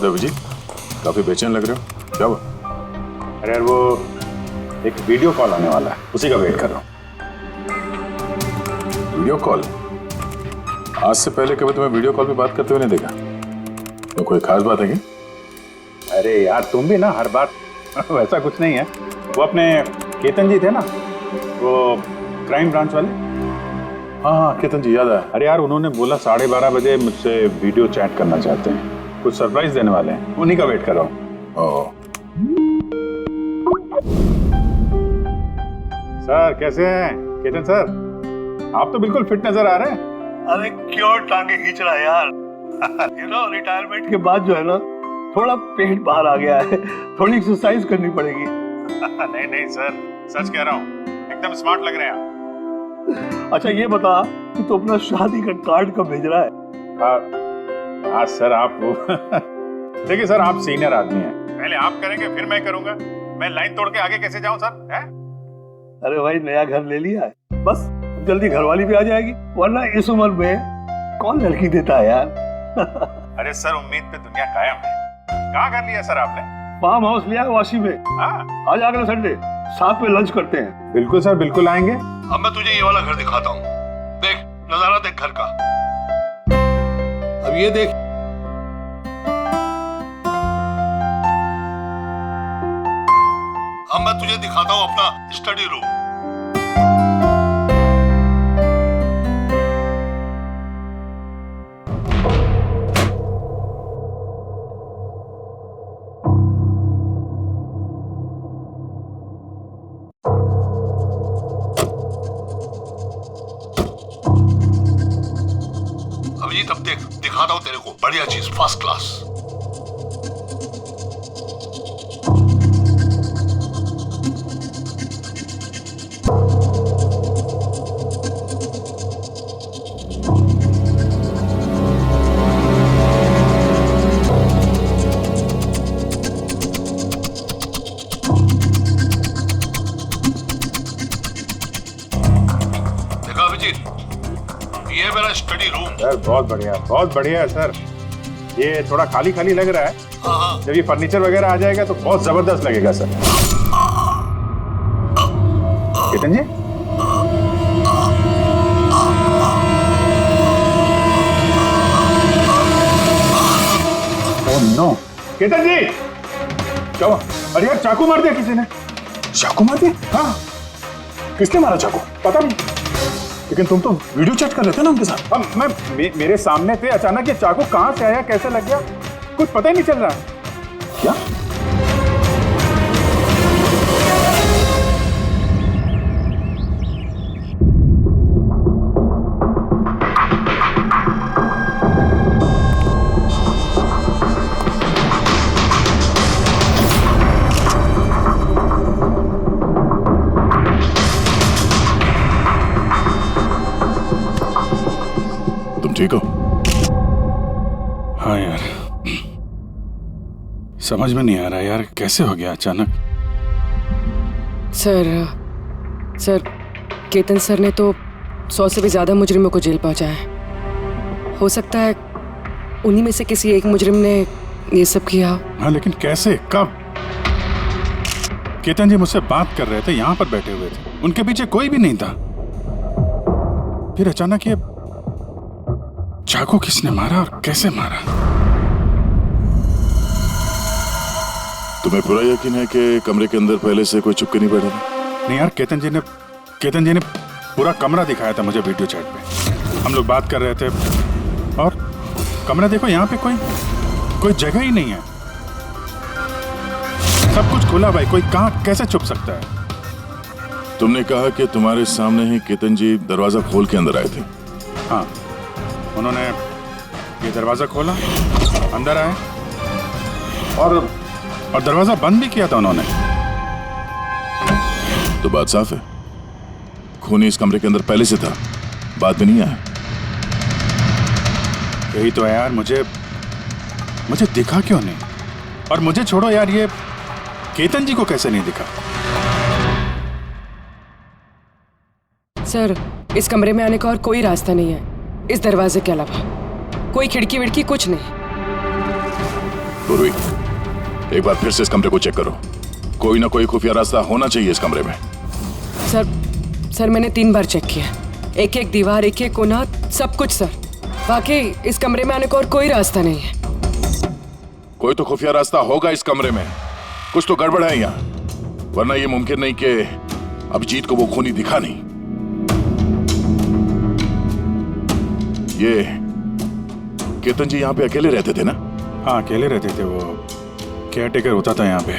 है अभिजीत? काफी बेचैन लग रहे हो, क्या हुआ? अरे यार वो एक वीडियो कॉल आने वाला है, उसी का वेट कर रहा हूँ। Video call? आज से पहले कभी तुम्हें वीडियो कॉल पे बात करते हुए नहीं देखा। तो कोई खास बात है क्या? अरे यार तुम भी ना हर बार वैसा कुछ नहीं है। वो अपने केतन जी थे ना, वो क्राइम ब्रांच वाले। हाँ केतन जी, याद आया। अरे यार उन्होंने बोला 12:30 बजे मुझसे वीडियो चैट करना चाहते हैं, कुछ सरप्राइज देने वाले हैं, उन्हीं का वेट कर रहा हूँ। सर कैसे हैं केतन सर? आप तो बिल्कुल फिट नजर आ रहे हैं। अरे क्यों टांगे खींच रहा है यार? रिटायरमेंट के बाद जो है ना, थोड़ा पेट बाहर आ गया है, थोड़ी एक्सरसाइज करनी पड़ेगी। नहीं नहीं सर, सच कह रहा हूँ, एकदम स्मार्ट लग रहे हैं आप। अच्छा ये बता कि तू अपना शादी का कार्ड कब भेज रहा है? हाँ सर आप वो देखिए सर, आप सीनियर आदमी हैं, पहले आप करेंगे फिर मैं करूंगा। मैं लाइन तोड़ के आगे कैसे जाऊं सर? है? अरे भाई नया घर ले लिया है, बस जल्दी घरवाली भी आ जाएगी, वरना इस उम्र में कौन लड़की देता है यार। अरे सर उम्मीद पे दुनिया कायम है। कहाँ कर लिया सर आपने? फार्म हाउस लिया है वाशी में। हाँ आज अगले संडे साथ में लंच करते हैं। बिल्कुल सर, बिल्कुल आएंगे। अब मैं तुझे ये वाला घर दिखाता हूँ, देख नजारा देख घर का। अब ये देख, अब मैं तुझे दिखाता हूँ अपना स्टडी रूम। अभिजीत अब देख, दिखाता हूँ तेरे को बढ़िया चीज, फर्स्ट क्लास। देखा अभिजीत, ये है मेरा स्टडी रूम। सर बहुत बढ़िया है सर। ये थोड़ा खाली खाली लग रहा है, हाँ। जब ये फर्नीचर वगैरह आ जाएगा तो बहुत जबरदस्त लगेगा सर। केतन जी, ओह नो, केतन जी क्या हुआ? अरे यार चाकू मार दिया किसी ने। चाकू मार दिया? हाँ किसने मारा चाकू? पता नहीं। लेकिन तुम तो वीडियो चैट कर रहे थे ना उनके साथ। अब मेरे सामने थे, अचानक ये चाकू कहां से आया, कैसे लग गया, कुछ पता ही नहीं चल रहा है। क्या? तुम ठीक हो? हाँ यार, समझ में नहीं आ रहा यार, कैसे हो गया अचानक। सर केतन सर ने तो 100 से भी ज्यादा मुजरिमों को जेल पहुंचाया है। हो सकता है उन्हीं में से किसी एक मुजरिम ने ये सब किया। हाँ लेकिन कैसे, कब? केतन जी मुझसे बात कर रहे थे, यहाँ पर बैठे हुए थे, उनके पीछे कोई भी नहीं था। फिर अचानक ये चाकू किसने मारा और कैसे मारा? तुम्हें पूरा यकीन है कि कमरे के अंदर पहले से कोई छुप के नहीं बैठा था? नहीं यार, केतन जी ने पूरा कमरा दिखाया था मुझे वीडियो चैट पे। हम लोग बात कर रहे थे और कमरा देखो, यहाँ पे कोई जगह ही नहीं है, सब कुछ खुला भाई, कोई कहाँ कैसे छुप सकता है? तुमने कहा कि तुम्हारे सामने ही केतन जी दरवाजा खोल के अंदर आए थे। हाँ, उन्होंने ये दरवाजा खोला, अंदर आए और दरवाजा बंद भी किया था उन्होंने। तो बात साफ है, खूनी इस कमरे के अंदर पहले से था, बाद में नहीं आया। यही तो है यार, मुझे दिखा क्यों नहीं? और मुझे छोड़ो यार, ये केतन जी को कैसे नहीं दिखा? सर इस कमरे में आने का और कोई रास्ता नहीं है इस दरवाजे के अलावा, कोई खिड़की विड़की कुछ नहीं। पूर्वी, एक बार फिर से इस कमरे को चेक करो। कोई ना कोई खुफिया रास्ता होना चाहिए इस कमरे में। सर मैंने 3 बार चेक किया, एक एक दीवार, एक एक कोना, सब कुछ सर। वाकई इस कमरे में आने का और कोई रास्ता नहीं है। कोई तो खुफिया रास्ता होगा इस कमरे में, कुछ तो गड़बड़ है यहाँ, वरना ये मुमकिन नहीं कि अभिजीत को वो खूनी दिखा नहीं। ये केतन जी यहाँ पे अकेले रहते थे ना? हाँ, अकेले रहते थे, वो केयर टेकर होता था यहाँ पे।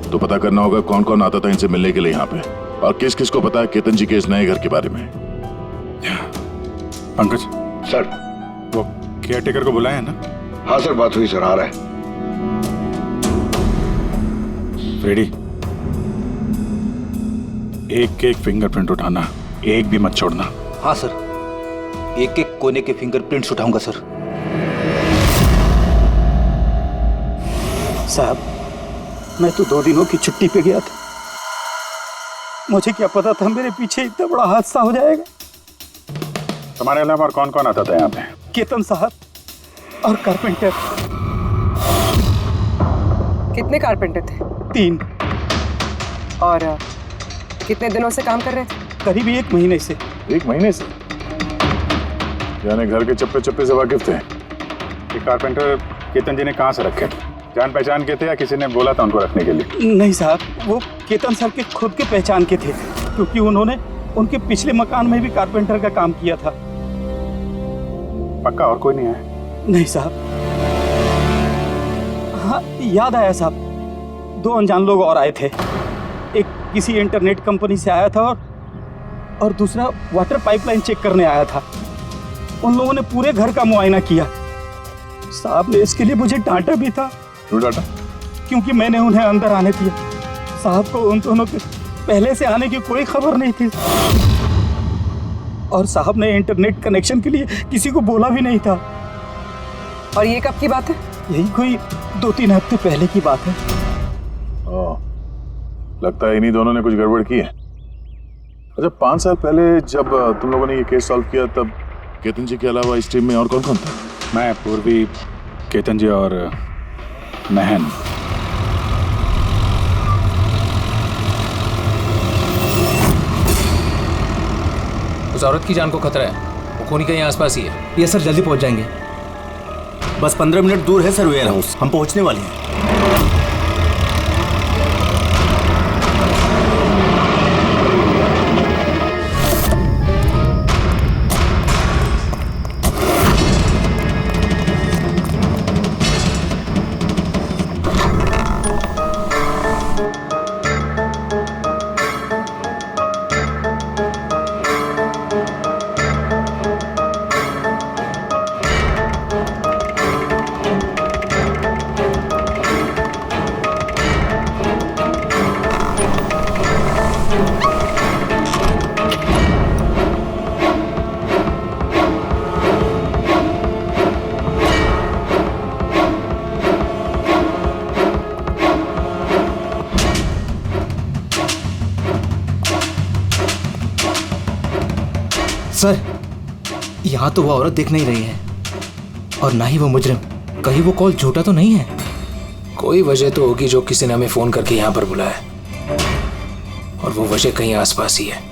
तो पता करना होगा कौन कौन आता था इनसे मिलने के लिए यहाँ पे, और किस किस को पता है केतन जी के इस नए घर के बारे में। पंकज सर। वो केयर टेकर को बुलाया है ना? हाँ सर, बात हुई सर, आ रहा है। फ्रेडी, एक एक फिंगरप्रिंट उठाना, एक भी मत छोड़ना। हाँ सर, एक एक कोने के फिंगरप्रिंट्स उठाऊंगा सर। साहब, मैं तो 2 दिनों की छुट्टी पे गया था। मुझे क्या पता था मेरे पीछे इतना बड़ा हादसा हो जाएगा। तुम्हारे अलावा और कौन कौन आता था यहाँ पे? केतन साहब और कारपेंटर। कितने कारपेंटर थे? 3। और कितने दिनों से काम कर रहे थे? करीब 1 महीने से। 1 महीने से? यानी घर के चप्पे चप्पे से वाकिफ थे। ये कारपेंटर केतन जी ने कहाँ से रखे? जान पहचान के थे या किसी ने बोला था उनको रखने के लिए? नहीं साहब, वो केतन सर के खुद के पहचान के थे, क्योंकि उन्होंने उनके पिछले मकान में भी कारपेंटर का काम किया था। पक्का और कोई नहीं है? नहीं साहब। हाँ, याद आया साहब, 2 अनजान लोग और आए थे। एक किसी इंटरनेट कंपनी से आया था और दूसरा वाटर पाइपलाइन चेक करने आया था। उन लोगों ने पूरे घर का मुआयना किया। साहब ने इसके लिए मुझे डांटा भी था। क्यों डांटा? क्योंकि मैंने उन्हें अंदर आने दिया। साहब को उन दोनों के पहले से आने की कोई खबर नहीं थी, और साहब ने इंटरनेट कनेक्शन के लिए किसी को बोला भी नहीं था। और ये कब की बात है? यही कोई 2-3 हफ्ते पहले की बात है। ओह, लगता है इन्हीं दोनों ने कुछ गड़बड़ की है। अच्छा, 5 साल पहले जब तुम लोगों ने ये केस सॉल्व किया, तब केतन जी के अलावा इस टीम में और कौन कौन था? मैं, पूर्वी, केतन जी और महन। उस औरत की जान को खतरा है, वो खूनी कहीं आसपास ही है। ये सर, जल्दी पहुंच जाएंगे। बस 15 मिनट दूर है सर वेयर हाउस, हम पहुंचने वाले हैं। सर, यहाँ तो वो औरत दिख नहीं रही है, और ना ही वो मुजरिम। कहीं वो कॉल झूठा तो नहीं है? कोई वजह तो होगी जो किसी ने हमें फोन करके यहाँ पर बुलाया, और वो वजह कहीं आसपास ही है।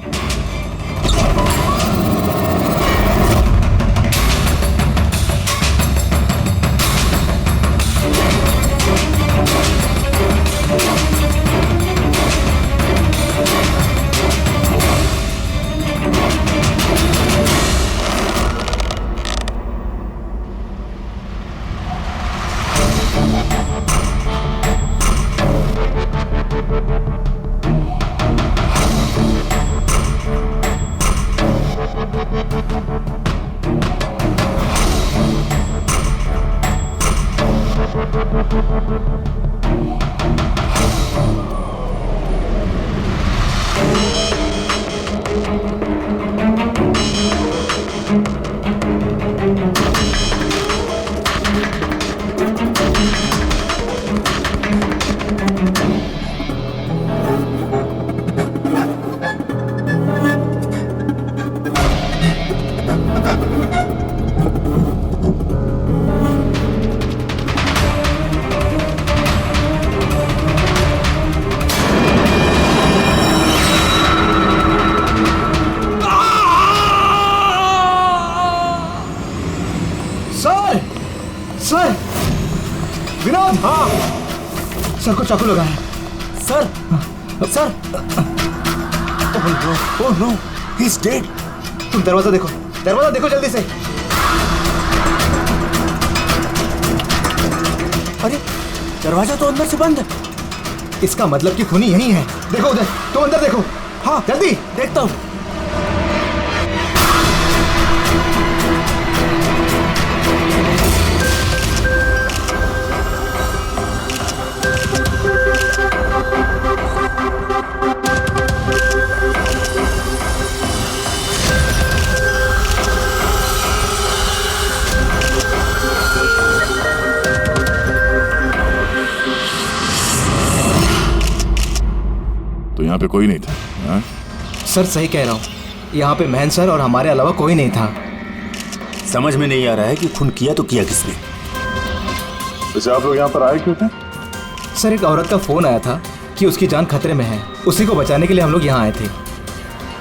विनोद। हाँ सर को चाकू लगा है। Sir sir. Oh no he is dead. तुम दरवाजा देखो जल्दी से। अरे दरवाजा तो अंदर से बंद है। इसका मतलब कि खूनी यहीं है। देखो उधर, तुम अंदर देखो। हाँ जल्दी। देखता हूं। तो यहाँ पे कोई नहीं था? हाँ? सर सही कह रहा हूँ, यहाँ पे महन सर और हमारे अलावा कोई नहीं था। समझ में नहीं आ रहा है कि खून किया तो किया किसने। वैसे आप लोग यहाँ पर आए क्यों थे? सर एक औरत का फोन आया था कि उसकी जान खतरे में है, उसी को बचाने के लिए हम लोग यहाँ आए थे।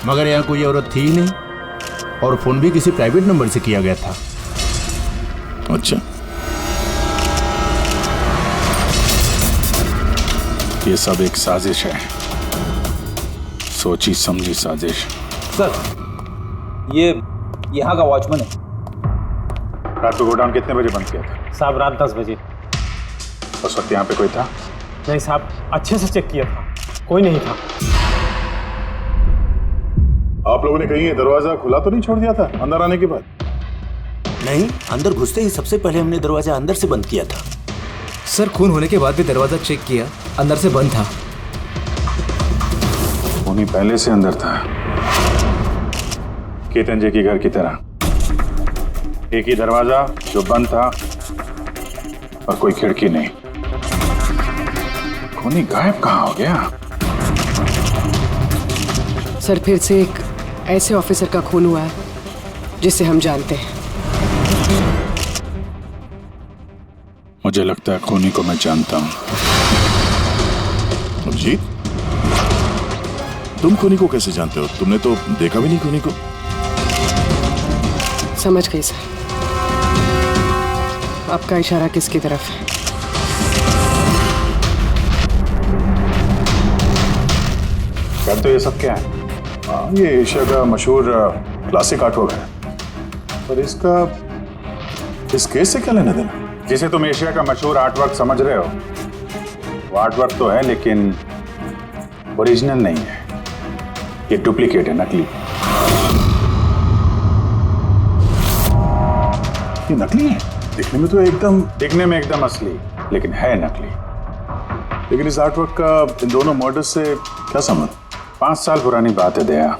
मगर यहाँ कोई औरत थी ही नहीं और फोन भी किसी प्राइवेट नंबर से किया गया था। अच्छा, ये सब एक साजिश है, सोची समझी साजिश। सर ये यहाँ का वॉचमैन है। रात को गोडाउन कितने बजे बंद किया था? साहब रात 10 बजे। उस वक्त यहाँ पे कोई था? नहीं साहब, अच्छे से चेक किया था, कोई नहीं था। आप लोगों ने कहीं ये दरवाजा खुला तो नहीं छोड़ दिया था अंदर आने के बाद? नहीं, अंदर घुसते ही सबसे पहले हमने दरवाजा अंदर से बंद किया था। सर खून होने के बाद भी दरवाजा चेक किया, अंदर से बंद था। खूनी पहले से अंदर था, केतन जी के घर की तरह। एक ही दरवाजा जो बंद था और कोई खिड़की नहीं। खूनी गायब कहाँ हो गया? सर फिर से एक ऐसे ऑफिसर का खून हुआ है जिसे हम जानते हैं। मुझे लगता है खूनी को मैं जानता हूं। अभिजीत, तुम खूनी को कैसे जानते हो? तुमने तो देखा भी नहीं खूनी को। समझ गई सर, आपका इशारा किसकी तरफ है? क्या तो ये सब क्या है? हाँ, ये एशिया का मशहूर क्लासिक आर्टवर्क है, पर इसका इस केस से क्या लेना देना? जिसे तुम एशिया का मशहूर आर्टवर्क समझ रहे हो, वो आर्टवर्क तो है लेकिन ओरिजिनल नहीं है। ये डुप्लीकेट है, नकली। ये नकली है? दिखने में तो एकदम असली, लेकिन है नकली। लेकिन इस आर्टवर्क का इन दोनों मर्डर्स से क्या संबंध? 5 साल पुरानी बात है दया।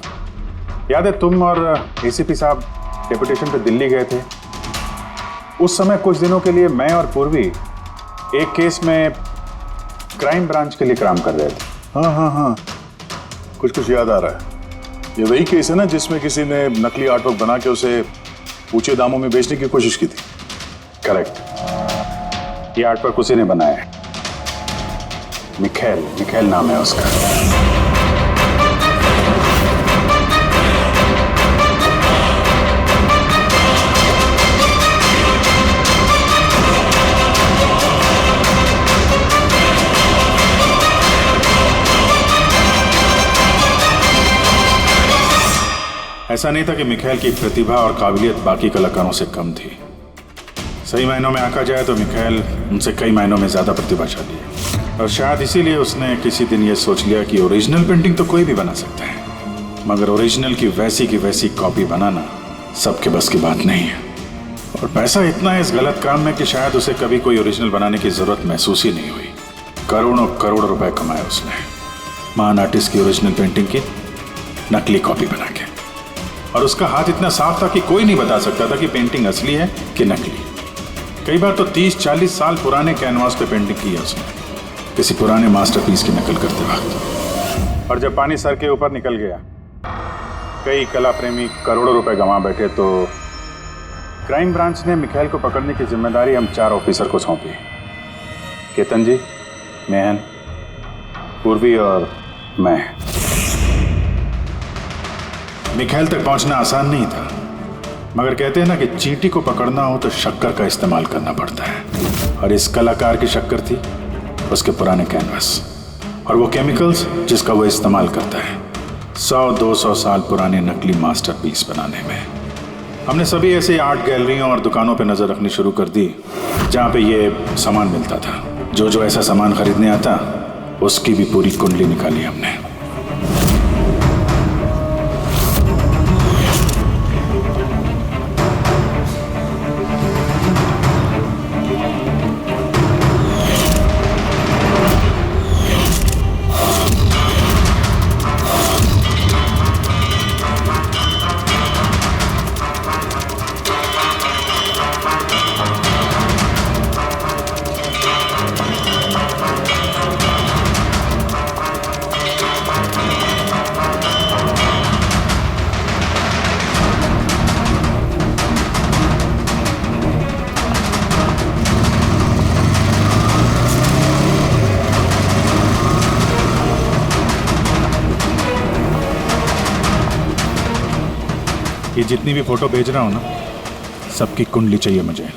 याद है तुम और एसीपी साहब डेपुटेशन पे दिल्ली गए थे? उस समय कुछ दिनों के लिए मैं और पूर्वी एक केस में क्राइम ब्रांच के लिए काम कर रहे थे। हाँ, कुछ याद आ रहा है। ये वही केस है ना जिसमें किसी ने नकली आर्टवर्क बना के उसे ऊंचे दामों में बेचने की कोशिश की थी? करेक्ट, ये आर्टवर्क उसी ने बनाया है। मिखेल नाम है उसका। ऐसा नहीं था कि मिखेल की प्रतिभा और काबिलियत बाकी कलाकारों से कम थी। सही मायनों में आंका जाए तो मिखेल उनसे कई मायनों में ज्यादा प्रतिभाशाली है, और शायद इसीलिए उसने किसी दिन ये सोच लिया कि ओरिजिनल पेंटिंग तो कोई भी बना सकता है, मगर ओरिजिनल की वैसी कॉपी बनाना सबके बस की बात नहीं है। और पैसा इतना है इस गलत काम में कि शायद उसे कभी कोई ओरिजिनल बनाने की जरूरत महसूस ही नहीं हुई। करोड़ रुपए कमाए उसने महान आर्टिस्ट की ओरिजिनल पेंटिंग की नकली कॉपी बना के। और उसका हाथ इतना साफ था कि कोई नहीं बता सकता था कि पेंटिंग असली है कि नकली। कई बार तो 30-40 साल पुराने कैनवास पे पेंटिंग की है उसने, किसी पुराने मास्टरपीस की नकल करते वक्त। और जब पानी सर के ऊपर निकल गया, कई कला प्रेमी करोड़ों रुपए गंवा बैठे, तो क्राइम ब्रांच ने मिखेल को पकड़ने की जिम्मेदारी हम 4 ऑफिसर को सौंपी। केतन जी, मेहन, पूर्वी और मैं। मिखेल तक पहुंचना आसान नहीं था, मगर कहते हैं ना कि चींटी को पकड़ना हो तो शक्कर का इस्तेमाल करना पड़ता है, और इस कलाकार की शक्कर थी उसके पुराने कैनवस और वो केमिकल्स जिसका वो इस्तेमाल करता है 100-200 साल पुराने नकली मास्टरपीस बनाने में। हमने सभी ऐसे आर्ट गैलरियों और दुकानों पे नजर रखनी शुरू कर दी जहाँ पे ये सामान मिलता था। जो ऐसा सामान खरीदने आता उसकी भी पूरी कुंडली निकाली हमने। ये जितनी भी फोटो भेज रहा हूं ना, सबकी कुंडली चाहिए मुझे।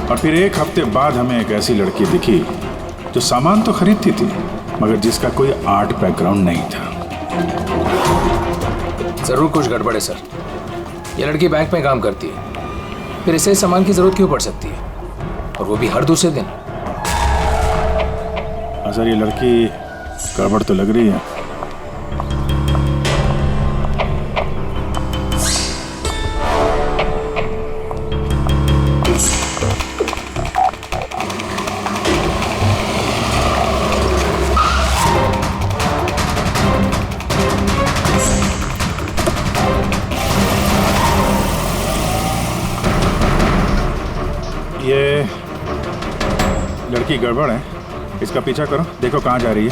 और फिर एक हफ्ते बाद हमें एक ऐसी लड़की दिखी जो सामान तो खरीदती थी मगर जिसका कोई आर्ट बैकग्राउंड नहीं था। जरूर कुछ गड़बड़ है सर। ये लड़की बैंक में काम करती है, फिर इसे सामान की जरूरत क्यों पड़ सकती है, और वो भी हर दूसरे दिन। सर ये लड़की गड़बड़ तो लग रही है। ये लड़की गड़बड़ है, इसका पीछा करो, देखो कहाँ जा रही है।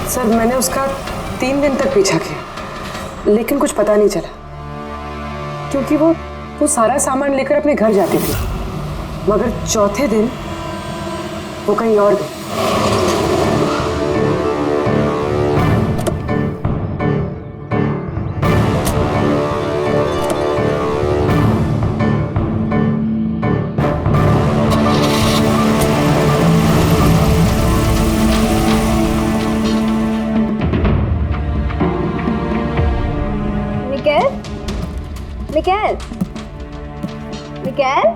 सर मैंने उसका 3 दिन तक पीछा किया लेकिन कुछ पता नहीं चला, क्योंकि वो सारा सामान लेकर अपने घर जाती थी, मगर चौथे दिन वो कहीं और गई। मिकेल, मिकेल,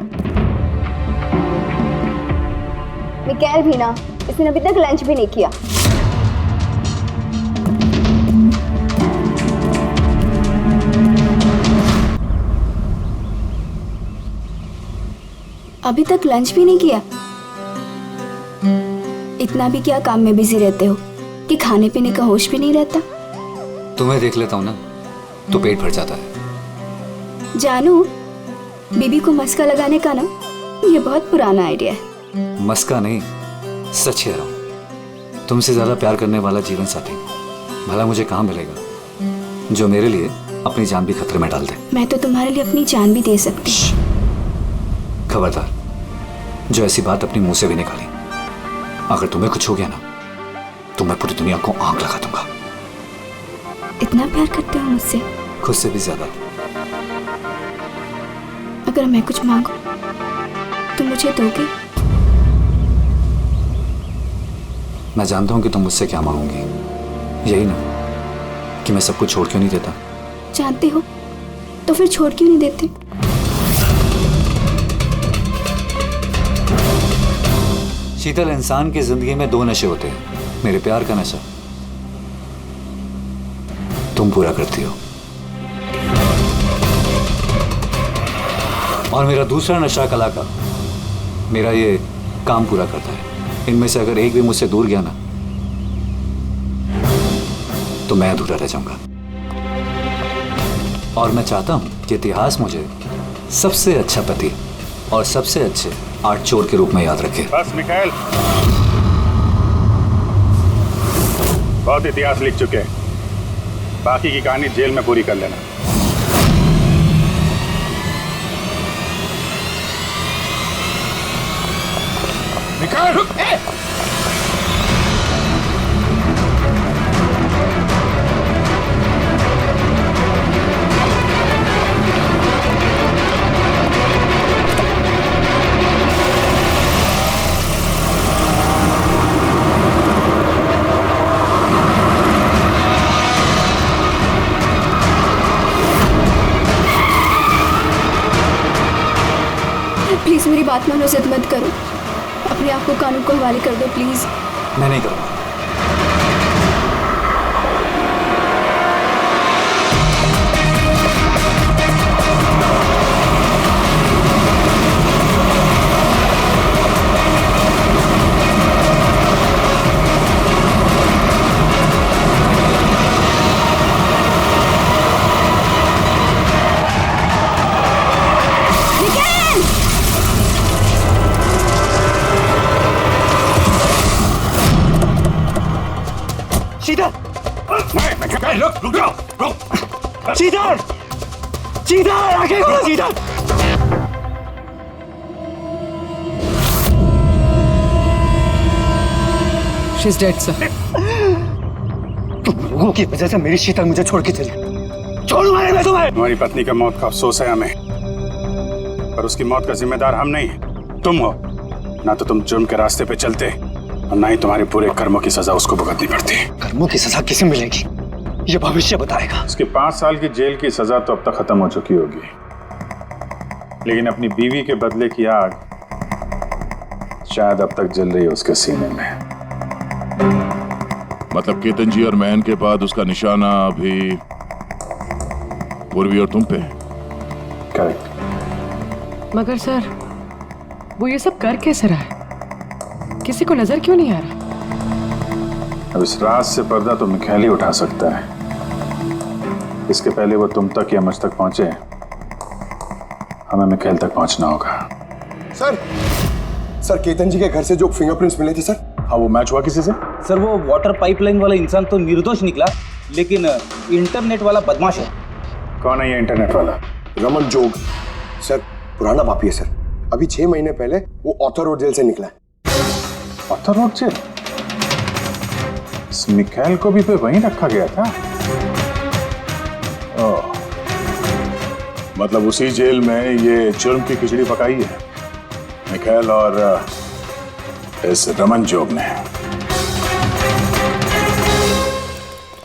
मिकेल भी ना, इसने अभी तक लंच भी नहीं किया। अभी तक लंच भी नहीं किया? इतना भी क्या काम में बिजी रहते हो कि खाने पीने का होश भी नहीं रहता? तुम्हें देख लेता हूँ ना तो पेट भर जाता है। जानू, बीबी को मस्का लगाने का ना ये बहुत पुराना आइडिया है। मस्का नहीं, सच कह रहा हूँ। तुमसे ज्यादा प्यार करने वाला जीवन साथी भला मुझे कहाँ मिलेगा जो मेरे लिए अपनी जान भी खतरे में डाल दे। मैं तो तुम्हारे लिए अपनी जान भी दे सकती। खबरदार, जो ऐसी बात अपनी मुंह से भी निकाली, अगर तुम्हें कुछ हो गया ना तो मैं पूरी दुनिया को आग लगा दूंगा। इतना प्यार करते हो मुझसे? खुद से भी ज्यादा। अगर मैं कुछ मांगू तुम मुझे दोगे? मैं जानता हूं कि तुम मुझसे क्या मांगोगी, यही ना कि मैं सब कुछ छोड़ क्यों नहीं देता। जानते हो तो फिर छोड़ क्यों नहीं देते? शीतल, इंसान की जिंदगी में दो नशे होते हैं, मेरे प्यार का नशा तुम पूरा करती हो, और मेरा दूसरा नशा कला का, मेरा ये काम पूरा करता है। इनमें से अगर एक भी मुझसे दूर गया ना तो मैं अधूरा रह जाऊंगा। और मैं चाहता हूं कि इतिहास मुझे सबसे अच्छा पति और सबसे अच्छे आर्ट चोर के रूप में याद रखे। बस मिखाइल, बहुत इतिहास लिख चुके हैं, बाकी की कहानी जेल में पूरी कर लेना। मिखाइल, प्लीज मेरी बात मानो, जिद मत करो, अपने आप को कानून को हवाले कर दो प्लीज। मैं नहीं करूंगा। रुक जाओ, शीतल, शीतल, आंखें खोलो शीतल। She's dead, sir. तुम लोगों की वजह से मेरी शीतल मुझे छोड़ के चली। छोड़ूंगा नहीं मैं तुम्हें। हमारी पत्नी का मौत का अफसोस है हमें, पर उसकी मौत का जिम्मेदार हम नहीं, तुम हो। ना तो तुम जुर्म के रास्ते पे चलते और ना ही तुम्हारे पूरे कर्मों की सजा उसको भुगतनी पड़ती। कर्मों की सजा किसे मिलेगी ये भविष्य बताएगा। उसकी 5 साल की जेल की सजा तो अब तक खत्म हो चुकी होगी, लेकिन अपनी बीवी के बदले की आग शायद अब तक जल रही है उसके सीने में। मतलब केतन जी और महन के बाद उसका निशाना अभी पूर्वी और तुम पे। करेक्ट। मगर सर वो ये सब कर कैसे रहा है? किसी को नजर क्यों नहीं आ रहा? अब इस राज से पर्दा तो मिखाइल ही उठा सकता है। इसके पहले वो तुम तक या मुझ तक पहुंचे, हमें मिखाइल तक पहुंचना होगा। सर केतन जी के घर से जो फिंगरप्रिंट्स मिले थे सर। हाँ, वो मैच हुआ किसी से? सर वो वाटर पाइपलाइन वाला इंसान तो निर्दोष निकला, लेकिन इंटरनेट वाला बदमाश है। कौन है ये इंटरनेट वाला? रमन जोग सर, पुराना पापी है सर। अभी 6 महीने पहले वो ऑथर रोड जेल से निकला है। Arthur Road jail? इस मिखाइल को भी पे वहीं रखा गया था। ओह, मतलब उसी जेल में ये जुर्म की खिचड़ी पकाई है मिखाइल और इस रमन जोग ने।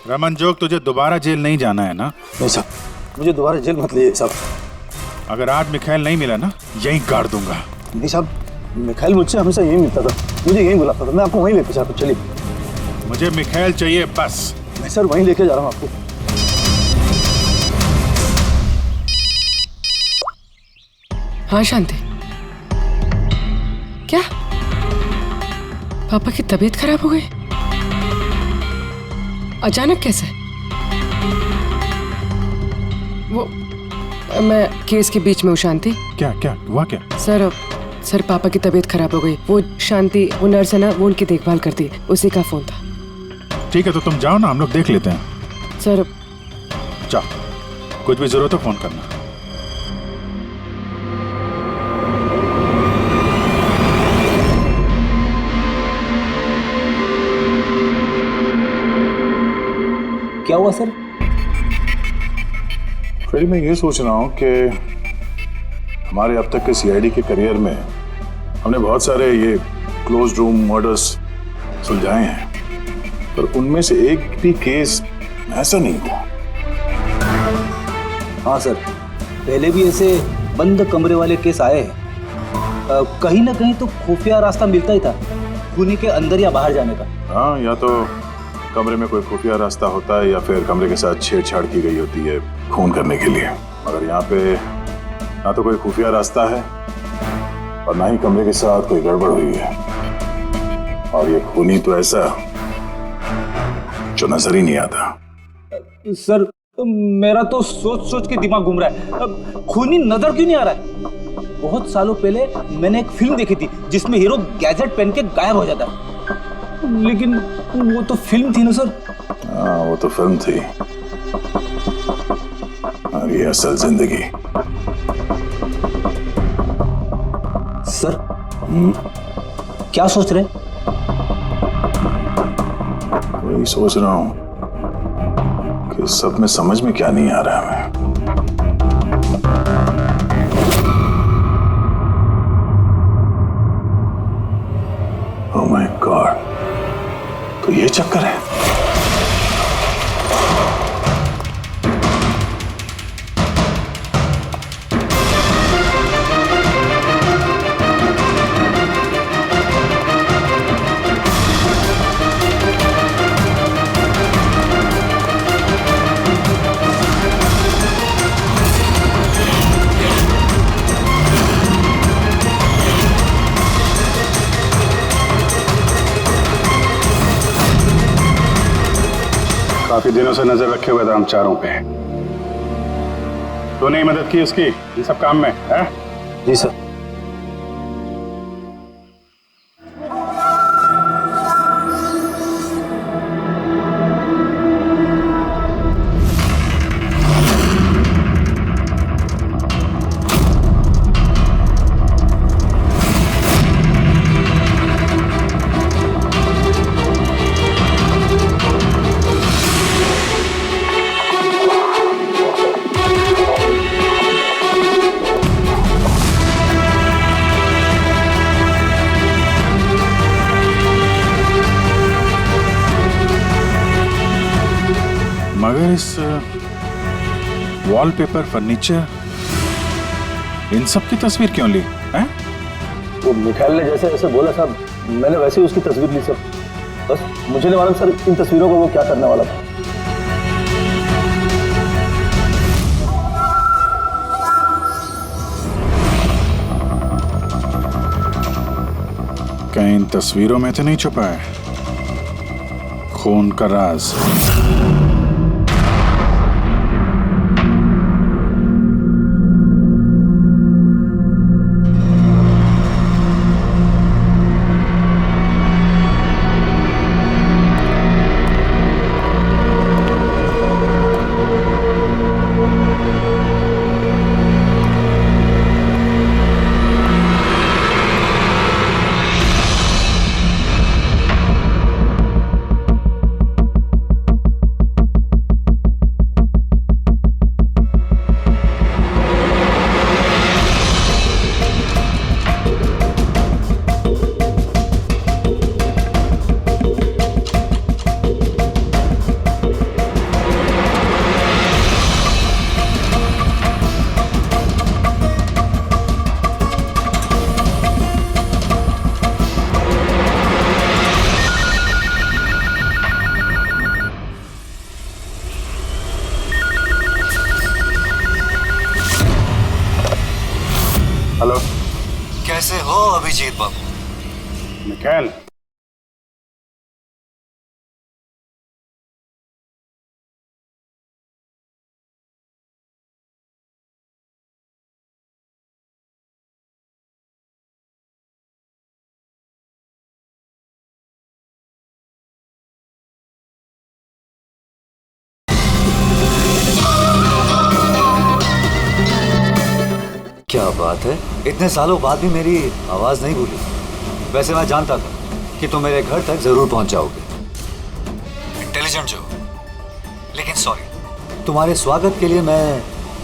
रमन जोग, तुझे दोबारा जेल नहीं जाना है ना? नहीं साहब, मुझे दोबारा जेल मत ले साहब। अगर आज मिखाइल नहीं मिला ना, यहीं गाड़ दूंगा। नहीं साहब, मिखाइल मुझसे हमेशा यही मिलता था, मुझे यहीं बुलाता था, मैं आपको वहीं लेके जाता हूँ। चलिए। मुझे मिखाइल चाहिए बस। मैं सर वहीं लेके जा रहा हूँ आपको। हाँ शांति, क्या पापा की तबीयत खराब हो गई अचानक? कैसे? वो मैं केस के बीच में हूँ शांति। क्या क्या हुआ? क्या सर पापा की तबीयत खराब हो गई। वो शांति, वो नर्स है ना, वो उनकी देखभाल करती है, उसी का फोन था। ठीक है, तो तुम जाओ ना, हम लोग देख लेते हैं। सर जाओ, कुछ भी जरूरत हो फोन करना। क्या हुआ सर? फिर मैं ये सोच रहा हूँ कि हमारे अब तक के सीआईडी के करियर में हमने बहुत सारे ये क्लोज रूम मर्डर्स सुलझाए हैं, पर उनमें से एक भी केस ऐसा नहीं था। हाँ सर, पहले भी ऐसे बंद कमरे वाले केस आए हैं। कहीं ना कहीं तो खुफिया रास्ता मिलता ही था खूनी के अंदर या बाहर जाने का। हाँ, या तो कमरे में कोई खुफिया रास्ता होता है या फिर कमरे के साथ छेड़छाड़ की गई होती है खून करने के लिए। मगर यहाँ पे ना तो कोई खुफिया रास्ता है और ना ही कमरे के साथ कोई गड़बड़ हुई है। और ये खूनी तो ऐसा जो नजर ही नहीं आता। सर, मेरा तो सोच सोच के दिमाग घूम रहा है। खूनी नजर क्यों नहीं आ रहा है? बहुत सालों पहले मैंने एक फिल्म देखी थी जिसमें हीरो गैजेट पहन के गायब हो जाता है, लेकिन वो तो फिल्म थी ना सर। हाँ, वो तो फिल्म थी और ये असल जिंदगी। सर, क्या सोच रहे हैं? वही सोच रहा हूँ कि सब में समझ में क्या नहीं आ रहा है। ओह माय गॉड, तो ये चक्कर है। काफी दिनों से नजर रखे हुए थे हम चारों पे। तूने ही मदद की उसकी ये सब काम में, है? जी सर। मगर इस वॉलपेपर, फर्नीचर, इन सब की तस्वीर क्यों ली है? वो मिखाइल ने जैसे जैसे बोला साहब, मैंने वैसे ही उसकी तस्वीर ली सर। बस मुझे नहीं मालूम सर इन तस्वीरों को वो क्या करने वाला था। कहीं इन तस्वीरों में तो नहीं छुपा है खून का राज? हेलो, कैसे हो अभिजीत बाबू? मिखाइल, क्या बात है, इतने सालों बाद भी मेरी आवाज नहीं भूली। वैसे मैं जानता था कि तुम मेरे घर तक जरूर पहुंच जाओगे, इंटेलिजेंट जो। लेकिन सॉरी, तुम्हारे स्वागत के लिए मैं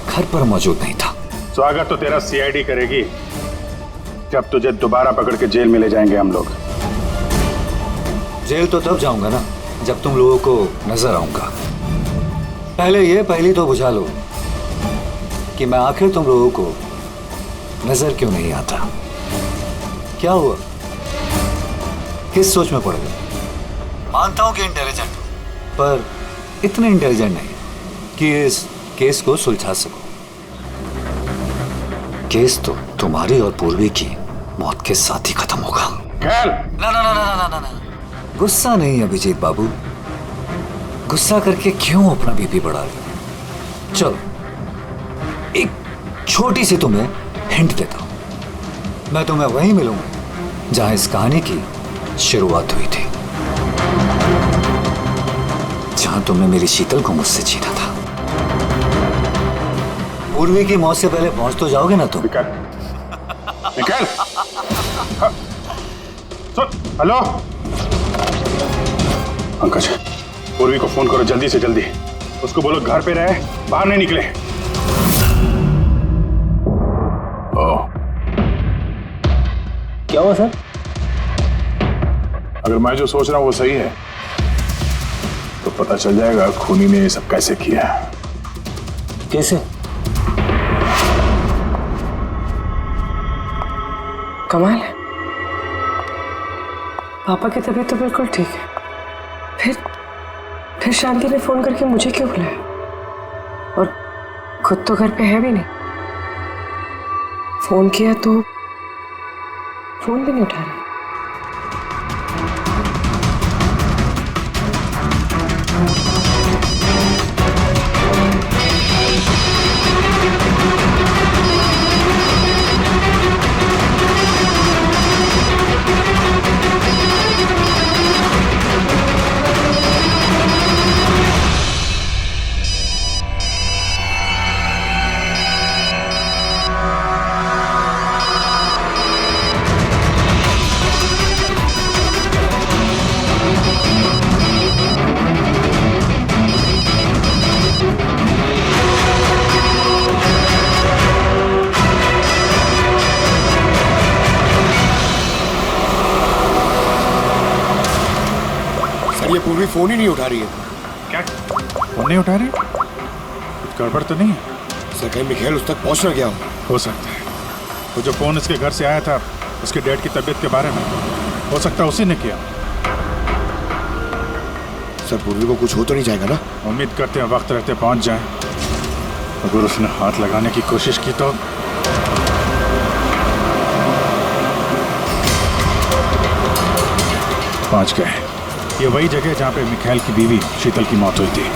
घर पर मौजूद नहीं था। स्वागत तो तेरा सीआईडी करेगी जब तुझे दोबारा पकड़ के जेल में ले जाएंगे हम लोग। जेल तो तब जाऊंगा ना जब तुम लोगों को नजर आऊंगा। पहली तो बुझा लो कि मैं आखिर तुम लोगों को नजर क्यों नहीं आता। क्या हुआ, किस सोच में पड़ गए? मानता हूं कि इंटेलिजेंट हो, पर इतने इंटेलिजेंट नहीं कि इस केस को सुलझा सको। केस तो तुम्हारी और पूर्वी की मौत के साथ ही खत्म होगा। ना ना ना ना ना ना ना, गुस्सा नहीं अभिजीत बाबू, गुस्सा करके क्यों अपना बीपी बढ़ा रहे हो? चलो एक छोटी सी तुम्हें हिंट देता हूं। मैं तुम्हें वहीं मिलूंगा जहां इस कहानी की शुरुआत हुई थी, जहां तुमने मेरी शीतल को मुझसे छीना था। पूर्वी की मौत से पहले पहुंच तो जाओगे ना तुम? निकल। हेलो पंकज, पूर्वी को फोन करो जल्दी से जल्दी। उसको बोलो घर पे रहे, बाहर नहीं निकले। क्या हुआ सर? अगर मैं जो सोच रहा हूं वो सही है तो पता चल जाएगा खूनी ने ये सब कैसे किया। कैसे? कमाल है, पापा की तबीयत तो बिल्कुल ठीक है, फिर शांति ने फोन करके मुझे क्यों बुलाया? और खुद तो घर पे है भी नहीं। फोन किया तो फोन भी नहीं उठा रही। ये पूर्वी फोन ही नहीं उठा रही है। क्या फोन नहीं उठा रही? कुछ गड़बड़ तो नहीं है? सर कहीं मिखेल उस तक पहुंच ना गया हो सकता है। वो जो फोन इसके घर से आया था उसके डैड की तबीयत के बारे में, हो सकता है उसी ने किया। सर पूर्वी को कुछ हो तो नहीं जाएगा ना? उम्मीद करते हैं वक्त रहते पहुंच जाए। अगर उसने हाथ लगाने की कोशिश की तो पहुंच गए। ये वही जगह जहां पे मिखेल की बीवी शीतल की मौत हुई थी।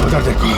उधर देखो।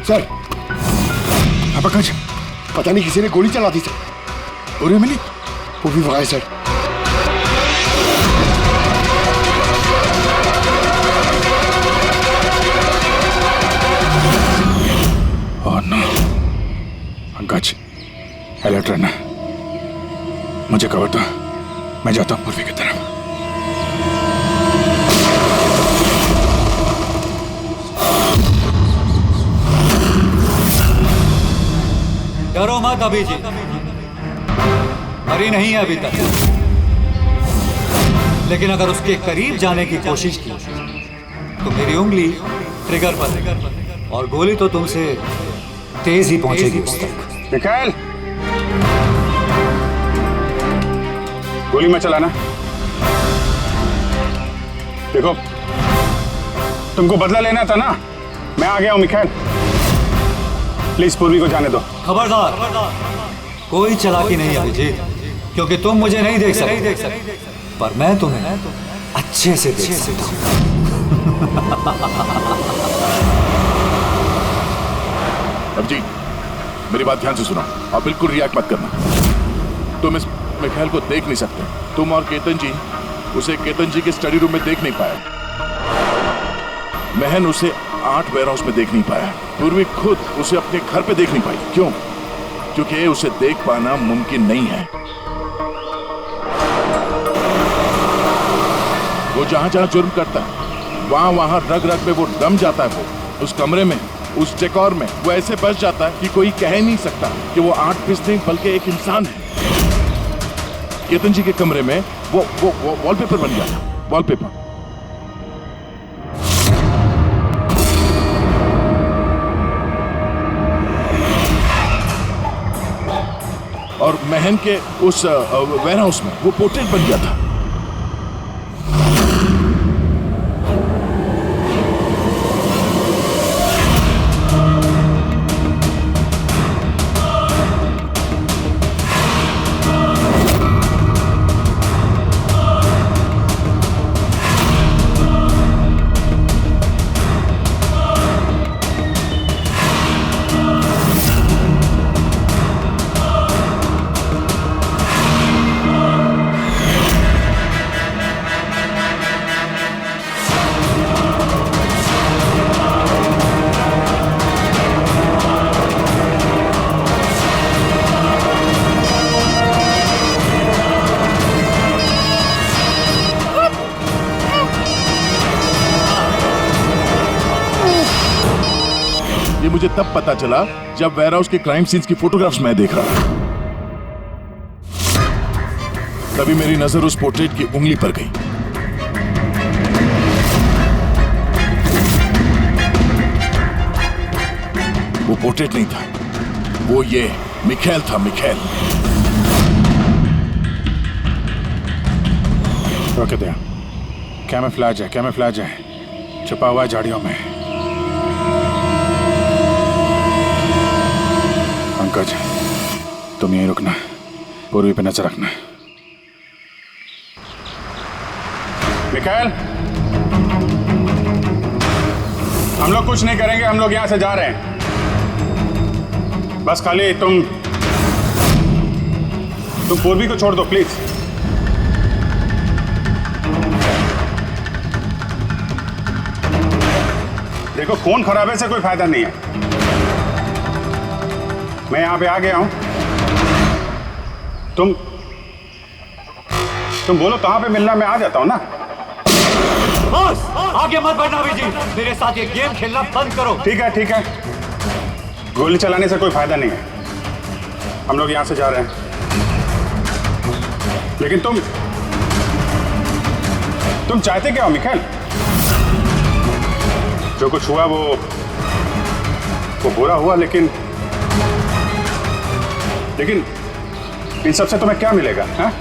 सर पंकज, पता नहीं किसी ने गोली चला दी सर। पूरी मिली? पूरी वहां sir. Oh no. Pankaj alert रहना, मुझे कवर दो, मैं जाता हूँ पूर्वी की तरफ। डरो मत अभिजीत, मरी नहीं है अभी तक, लेकिन अगर उसके करीब जाने की कोशिश की तो मेरी उंगली ट्रिगर पर है और गोली तो तुमसे तेज ही पहुंचेगी उस तक। मिखाइल, गोली मत चलाना। देखो, तुमको बदला लेना था ना, मैं आ गया हूं मिखाइल। प्लीज पूर्वी को जाने दो। खबरदार, कोई चालाकी नहीं अभिजीत, क्योंकि तुम मुझे नहीं देख सकते, पर मैं तुम्हें अच्छे से देख सकता हूं। अभिजीत, मेरी बात ध्यान से सुनो और बिल्कुल रिएक्ट मत करना। तुम इस मिखाइल को देख नहीं सकते। तुम और केतन जी उसे केतन जी के स्टडी रूम में देख नहीं पाए। महन उसे 8 वेयरहाउस में देख नहीं पाया। पूर्वी खुद उसे अपने घर पे देख नहीं पाई। क्यों? क्योंकि उसे देख पाना मुमकिन नहीं है। वो जहां जहां जुर्म करता है वहां वहां रग रग में वो दम जाता है। वो उस कमरे में, उस डेकोर में वो ऐसे बस जाता है कि कोई कह नहीं सकता कि वो 8 पीस नहीं बल्कि एक इंसान है। केतन जी के कमरे में वो वॉलपेपर बन गया था। वॉलपेपर। और महन के उस वेयरहाउस में वो पोर्ट्रेट बन गया था। मुझे तब पता चला जब वेयरहाउस के क्राइम सीन्स की फोटोग्राफ्स मैं देख रहा था। तभी मेरी नजर उस पोर्ट्रेट की उंगली पर गई। वो पोर्ट्रेट नहीं था, वो ये मिखाइल था। मिखाइल। रोके दे। कैमोफ्लेज है, छुपा हुआ झाड़ियों में। पंकज, तुम यहीं रुकना, पूर्वी पे नजर रखना। मिखाइल, हम लोग कुछ नहीं करेंगे, हम लोग यहां से जा रहे हैं। बस खाली तुम पूर्वी को छोड़ दो प्लीज। देखो, खून खराबे से कोई फायदा नहीं है। मैं यहां पे आ गया हूं। तुम बोलो कहां पे मिलना, मैं आ जाता हूं ना। बस आगे मत बढ़ना अभिजीत, मेरे साथ ये गेम खेलना बंद करो। ठीक है। गोली चलाने से कोई फायदा नहीं है। हम लोग यहां से जा रहे हैं, लेकिन तुम चाहते क्या हो मिखाइल? जो कुछ हुआ वो बुरा हुआ, लेकिन इन सबसे तुम्हें क्या मिलेगा? हाँ?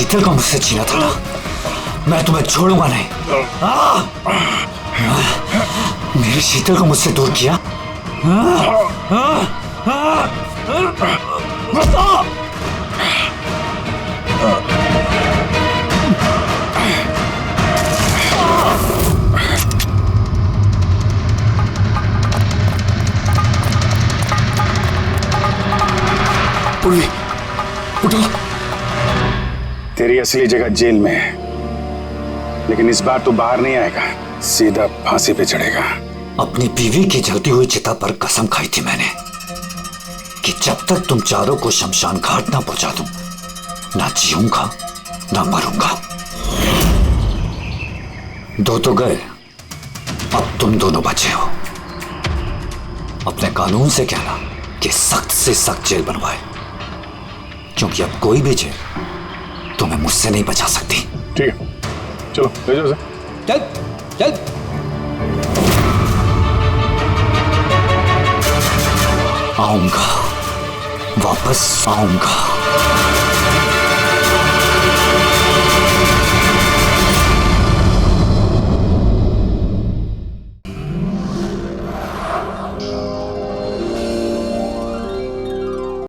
शीतल को मुझसे छीना था ना, मैं तुम्हें छोड़ूंगा नहीं। मेरी शीतल को मुझसे दूर किया। पूर्वी, उठो। तेरी असली जगह जेल में है, लेकिन इस बार तू बाहर नहीं आएगा, सीधा फांसी पे चढ़ेगा। अपनी बीवी की जलती हुई चिता पर कसम खाई थी मैंने कि जब तक तुम चारों को शमशान घाट ना पहुंचा दूं, ना जीऊंगा ना मरूंगा। दो तो गए, अब तुम दोनों बचे हो। अपने कानून से कहना कि सख्त से सख्त जेल बनवाए, क्योंकि अब कोई भी जेल तुम्हें मुझसे नहीं बचा सकती। ठीक है, चलो ले जाओ उसे। चल चल। आऊंगा, वापस आऊंगा।